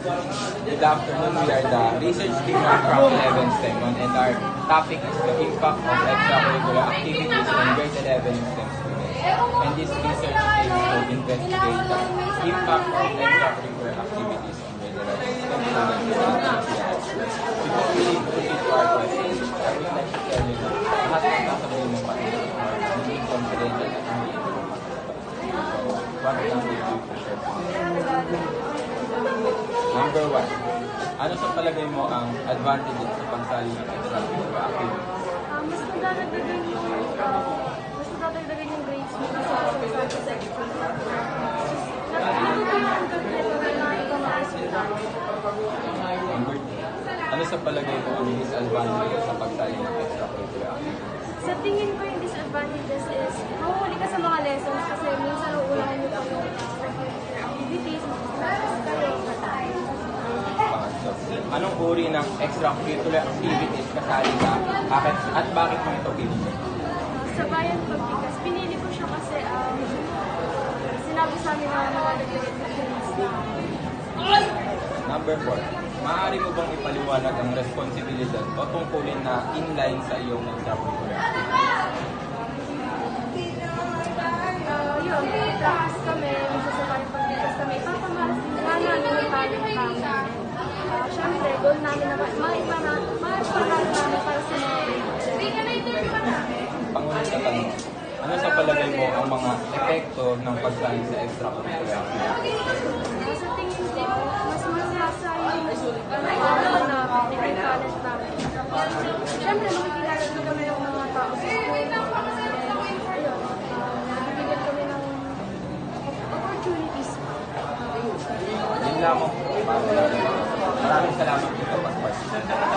Good afternoon. We are the research team of Craft 11 STEM 1 and our topic is the impact of extracurricular activities on grade 11 STEM students. And this research aims to investigate the impact of extracurricular activities on grade 11 STEM students. Before we proceed to our questions, I would like to tell you na lahat ng sasabihin mo pa rin hindi confidential at hindi ito what can we do to share? Number 1. Ano sa palagay mo ang advantages sa pagsali ng extracurricular activities? Mas nadadagdagan yung grades mo kasi sa section. Number 2. Ano sa palagay mo ang disadvantages sa pagsali ng extracurricular activities? Sa tingin ko yung disadvantages is mahuhuli ka sa mga lessons kasi minsan uunahan nyo pa yung extracurricular activities, Pangatlo. Anong uri ng extracurricular activities kasali ka at bakit mo ito pinili? Sa bayan pagbigas, pinili ko siya kasi sinabi sa amin na nakadagdagan sa grades na. Number 4. Maaari mo bang ipaliwanag ang responsibilidad o tungkulin na inline sa iyong extracurricular activities? Yun, practice kami, sa bayan pagbigas kami, ipapamahal namin yung talent namin. Siyempre, goal namin na maiparal namin para sa mga Pangunang na tanong, ano sa palagay mo ang mga epekto ng pagsali sa extracurricular activities? Sa tingin ko, mas masasa yung araw na yung talent namin. Siyempre, makikilala din kami ng mga tao sa school. Ayun, nabibigyan kami ng opportunities. Yun lamang. Maraming salamat dito, Pastor.